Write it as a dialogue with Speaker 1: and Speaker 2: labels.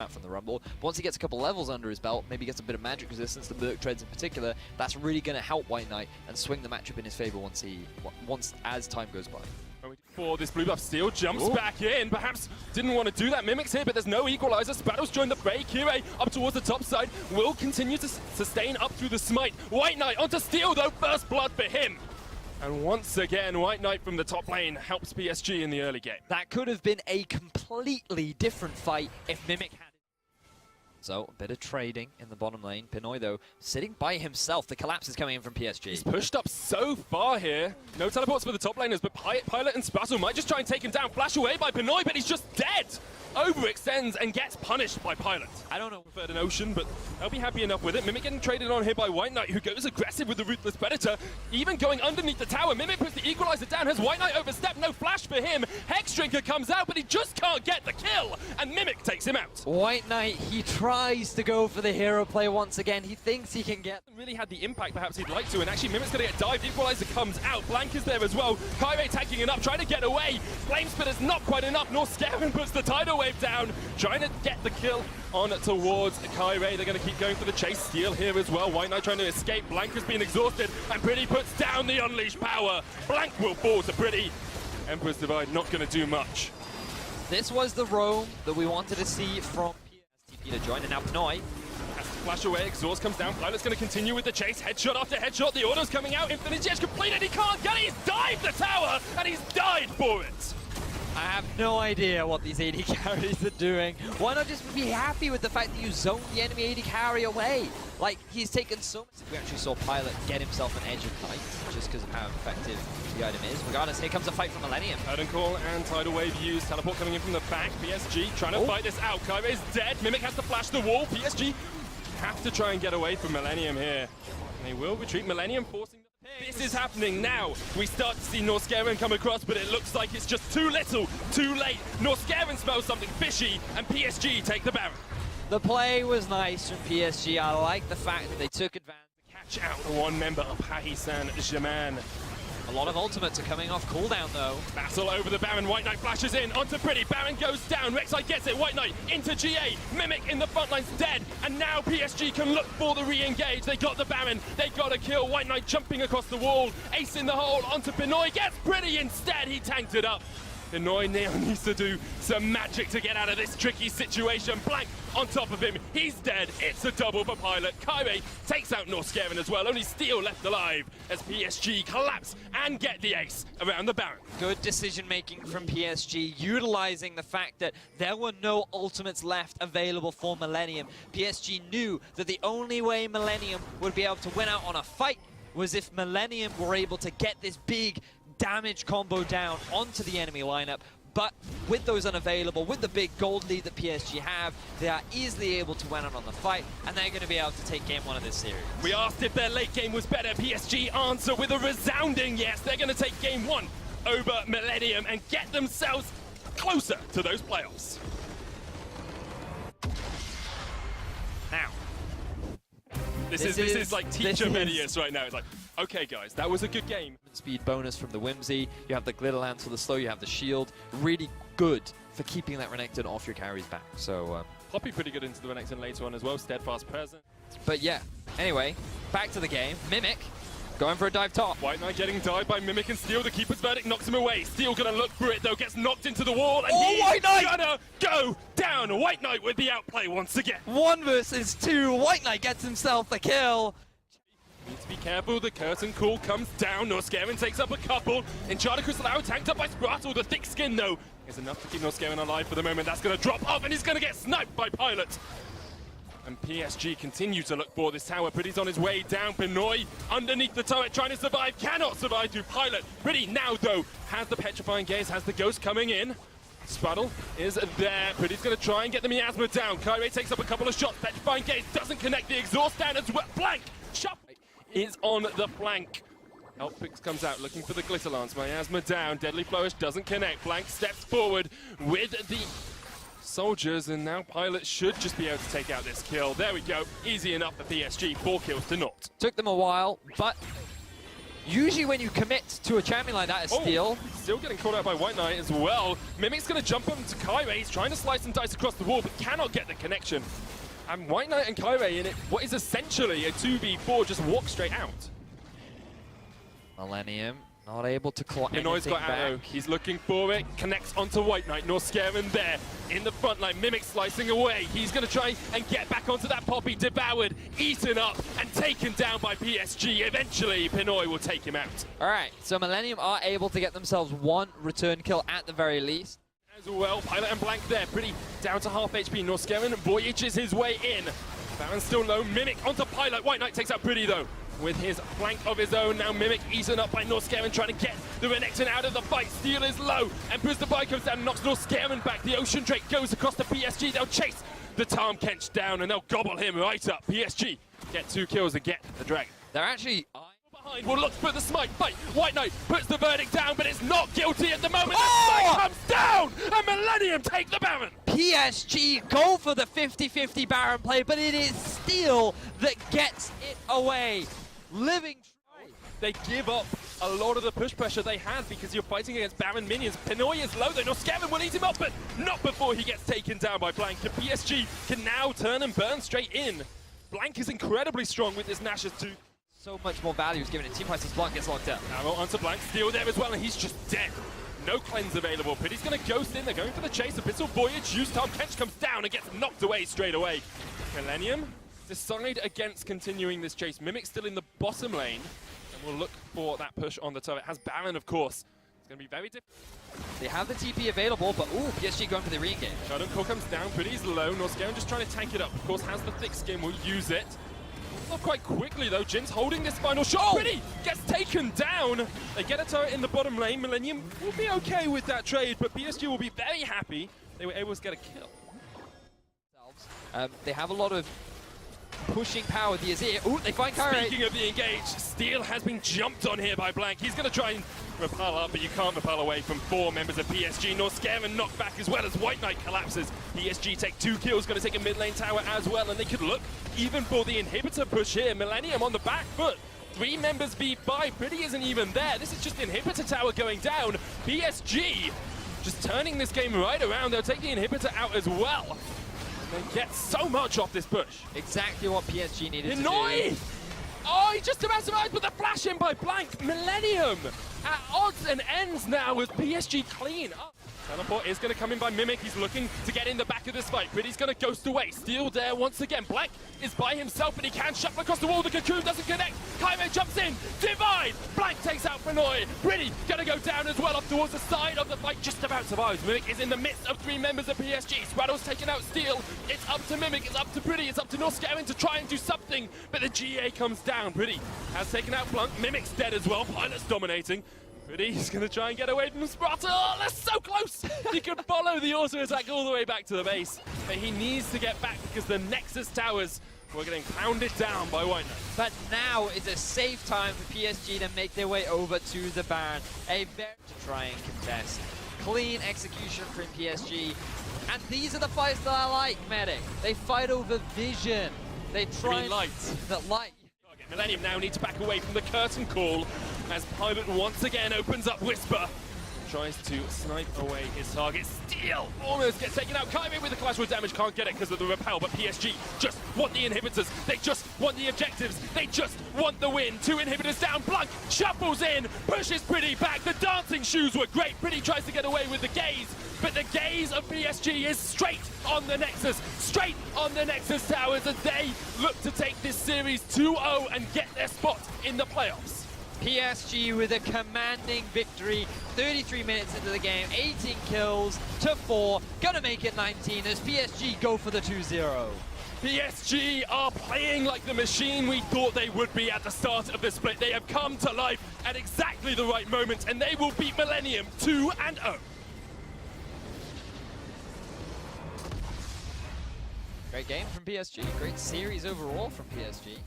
Speaker 1: from the Rumble. But once he gets a couple levels under his belt, maybe gets a bit of magic resistance, the Berk Treads in particular, that's really going to help White Knight and swing the matchup in his favor as time goes by.
Speaker 2: For this blue buff, Steel jumps back in. Perhaps didn't want to do that. Mimic's here, but there's no equalizer. Spattle's joined the fray. Kirei up towards the top side. Will continue to sustain up through the smite. White Knight onto Steel though. First blood for him. And once again, White Knight from the top lane helps PSG in the early game.
Speaker 1: That could have been a completely different fight if Mimic had. So, a bit of trading in the bottom lane. Pinoy, though, sitting by himself. The collapse is coming in from PSG.
Speaker 2: He's pushed up so far here. No teleports for the top laners, but Pilot and Spattle might just try and take him down. Flash away by Pinoy, but he's just dead. Overextends and gets punished by Pilot.
Speaker 1: I don't know.
Speaker 2: Preferred an Ocean, but they'll be happy enough with it. Mimic getting traded on here by White Knight, who goes aggressive with the Ruthless Predator. Even going underneath the tower. Mimic puts the equalizer down. Has White Knight overstepped? No flash for him. Hexdrinker comes out, but he just can't get the kill. And Mimic takes him out.
Speaker 1: White Knight, he tries to go for the hero play once again. He thinks he can get...
Speaker 2: Really had the impact perhaps he'd like to, and actually Mimic's going to get dived. Equalizer comes out. Blank is there as well. Kairei tagging it up, trying to get away. Flamespitter's not quite enough. Norscaven puts the tidal wave down, trying to get the kill on towards Kairei. They're going to keep going for the chase. Steel here as well. White Knight trying to escape. Blank has been exhausted, and Pretty puts down the unleashed power. Blank will fall to Pretty. Emperor's Divide not going to do much.
Speaker 1: This was the roam that we wanted to see from TP to join, and now Pinoy
Speaker 2: has to flash away. Exhaust comes down. Pilot's going to continue with the chase. Headshot after headshot. The auto's coming out. Infinity Edge completed. He can't get it. He's dived the tower, and he's died for it.
Speaker 1: I have no idea what these AD carries are doing. Why not just be happy with the fact that you zoned the enemy AD carry away? Like, he's taken so much. We actually saw Pilot get himself an Edge of Night, just because of how effective the item is. Regardless, here comes a fight from Millenium.
Speaker 2: Curtain Call and Tidal Wave used. Teleport coming in from the back. PSG trying to fight this out. Kairei's dead. Mimic has to flash the wall. PSG have to try and get away from Millenium here. And they will retreat. Millenium forcing... This is happening now. We start to see Norscaven come across, but it looks like it's just too little, too late. Norscaven smells something fishy, and PSG take the Baron.
Speaker 1: The play was nice from PSG. I like the fact that they took advantage.
Speaker 2: Catch out one member of Pahi Saint-Germain.
Speaker 1: A lot of ultimates are coming off cooldown, though.
Speaker 2: Battle over the Baron. White Knight flashes in onto Pretty. Baron goes down. Rek'Sai gets it. White Knight into GA. Mimic in the front line's dead. And now PSG can look for the re-engage. They got the Baron. They got a kill. White Knight jumping across the wall. Ace in the hole onto Pinoy. Gets Pretty instead. He tanked it up. Pinoy now needs to do some magic to get out of this tricky situation. Blank on top of him. He's dead. It's a double for Pilot. Kairei takes out Norscaven as well. Only Steel left alive as PSG collapse and get the ace around the Baron.
Speaker 1: Good decision making from PSG, utilizing the fact that there were no ultimates left available for Millenium. PSG knew that the only way Millenium would be able to win out on a fight was if Millenium were able to get this big damage combo down onto the enemy lineup. But with those unavailable, with the big gold lead that PSG have, they are easily able to win out on the fight, and they're going to be able to take game one of this series.
Speaker 2: We asked if their late game was better. PSG answer with a resounding yes. They're going to take game one over Millenium and get themselves closer to those playoffs.
Speaker 1: Now,
Speaker 2: this is like teacher Medius right now. It's like, okay guys, that was a good game.
Speaker 1: Speed bonus from the Whimsy, you have the Glitter Lance for the slow, you have the shield. Really good for keeping that Renekton off your carry's back. So
Speaker 2: Poppy pretty good into the Renekton later on as well, steadfast present.
Speaker 1: But yeah, anyway, back to the game. Mimic going for a dive top.
Speaker 2: White Knight getting dived by Mimic and Steel. The Keeper's Verdict knocks him away. Steel gonna look for it though, gets knocked into the wall, and he's
Speaker 1: White Knight
Speaker 2: gonna go down. White Knight with the outplay once again.
Speaker 1: 1 versus 2, White Knight gets himself the kill.
Speaker 2: Need to be careful, the Curtain Call comes down. Norscaven takes up a couple. Enchanted Crystal Arrow tanked up by Sprattle. The thick skin though is enough to keep Norscaven alive for the moment. That's gonna drop off and he's gonna get sniped by Pilot. And PSG continue to look for this tower. Pretty's on his way down. Pinoy underneath the turret trying to survive. Cannot survive through Pilot. Pretty now though has the Petrifying Gaze, has the Ghost coming in. Sprattle is there. Pretty's going to try and get the Miasma down. Kairei takes up a couple of shots. Petrifying Gaze doesn't connect. The exhaust down as well. Blank! Shot is on the flank. Elfix comes out looking for the Glitter Lance. Miasma down. Deadly Flourish doesn't connect. Blank steps forward with the soldiers, and now Pilot should just be able to take out this kill. There we go. Easy enough for PSG. 4 kills to naught.
Speaker 1: Took them a while, but Usually when you commit to a champion like that, a steal.
Speaker 2: Still getting caught out by White Knight as well. Mimic's going to jump up to Kyrie. He's trying to slice and dice across the wall, but cannot get the connection. And White Knight and Kyrie in it, what is essentially a 2v4, just walk straight out.
Speaker 1: Millenium not able to claw
Speaker 2: Pinoy's
Speaker 1: anything
Speaker 2: got
Speaker 1: back.
Speaker 2: arrow. He's looking for it. Connects onto White Knight. Norscaven there in the front line. Mimic slicing away. He's going to try and get back onto that Poppy. Devoured, eaten up, and taken down by PSG. Eventually, Pinoy will take him out.
Speaker 1: All right, so Millenium are able to get themselves one return kill at the very least.
Speaker 2: As well, Pilot and Blank there. Pretty down to half HP. Norscaven voyages his way in. Baron's still low. Mimic onto Pilot. White Knight takes out Pretty though, with his flank of his own. Now Mimic eaten up by Norscaven, trying to get the Renekton out of the fight. Steel is low, and Booster Bike comes down and knocks Norscaven back. The Ocean Drake goes across to PSG. They'll chase the Tarm Kench down, and they'll gobble him right up. PSG get 2 kills and get the Dragon.
Speaker 1: They're actually...
Speaker 2: Behind will look for the smite, fight. White Knight puts the verdict down, but it's not guilty at the moment.
Speaker 1: Oh!
Speaker 2: The smite comes down, and Millenium take the Baron.
Speaker 1: PSG go for the 50-50 Baron play, but it is Steel that gets it away. Living try.
Speaker 2: They give up a lot of the push pressure they had because you're fighting against Baron minions. Pinoy is low though. Norscaven will eat him up, but not before he gets taken down by Blank. The PSG can now turn and burn straight in. Blank is incredibly strong with this Nash's 2.
Speaker 1: So much more value is given in Team Fights as Blank gets locked up.
Speaker 2: Arrow onto Blank, Steel there as well, and he's just dead. No cleanse available. Pretty's going to ghost in. They're going for the chase. Abyssal Voyage. Use Tarm Kench comes down and gets knocked away straight away. Millenium decide against continuing this chase. Mimic still in the bottom lane, and we'll look for that push on the turret. Has Baron, of course. It's going to be very difficult.
Speaker 1: They have the TP available, but ooh, PSG going for the re-engage.
Speaker 2: Shadow Core comes down. Pretty's low. Norscaven just trying to tank it up. Of course, has the thick skin. Will use it. Not quite quickly though. Jin's holding this final shot. Pretty gets taken down. They get a turret in the bottom lane. Millenium will be okay with that trade, but PSG will be very happy they were able to get a kill.
Speaker 1: They have a lot of pushing power. The Azir. Ooh, they find Kyrie.
Speaker 2: Speaking of the engage, Steel has been jumped on here by Blank. He's going to try and repel up, but you can't repel away from 4 members of PSG. Norscaven knocked back as well as White Knight collapses. PSG take 2 kills, going to take a mid lane tower as well, and they could look even for the inhibitor push here. Millenium on the back foot. 3 members V5. Pretty isn't even there. This is just inhibitor tower going down. PSG just turning this game right around. They'll take the inhibitor out as well. They get so much off this push.
Speaker 1: Exactly what PSG needed to do.
Speaker 2: Oh, he just about survived, but the flash in by Blank. Millenium at odds and ends now with PSG clean up. Teleport is going to come in by Mimic. He's looking to get in the back of this fight, but he's going to ghost away. Steel there once again. Blank is by himself, but he can shuffle across the wall. The cocoon doesn't connect. Kyrie jumps in. Divide. Blank takes out Pinoy. Pretty going to go down as well, up towards the side of the fight. Just about survives. Mimic is in the midst of 3 members of PSG. Swaddle's taking out Steel. It's up to Mimic. It's up to Pretty. It's up to Norscaven to try and do something, but the GA comes down. Pretty has taken out Blank. Mimic's dead as well. Pilot's dominating. Pretty's going to try and get away from Sprotter. Oh, that's so close! He can follow the auto attack all the way back to the base, but he needs to get back because the Nexus towers were getting pounded down by White Knight.
Speaker 1: But now is a safe time for PSG to make their way over to the Baron. A very to try and contest. Clean execution from PSG. And these are the fights that I like, Medic. They fight over vision. They try
Speaker 2: light.
Speaker 1: That light.
Speaker 2: Millenium now need to back away from the curtain call as Pilot once again opens up Whisper. Tries to snipe away his target. Steel almost gets taken out. Kyrie with the collateral damage can't get it because of the repel, but PSG just want the inhibitors. They just want the objectives. They just want the win. 2 inhibitors down. Blank shuffles in, pushes Pretty back. The dancing shoes were great. Pretty tries to get away with the gaze, but the gaze of PSG is straight on the Nexus. Straight on the Nexus towers as they look to take this series 2-0 and get their spot in the playoffs.
Speaker 1: PSG with a commanding victory, 33 minutes into the game, 18 kills to 4, gonna make it 19 as PSG go for the 2-0.
Speaker 2: PSG are playing like the machine we thought they would be at the start of the split. They have come to life at exactly the right moment, and they will beat Millenium 2-0.
Speaker 1: Great game from PSG, great series overall from PSG.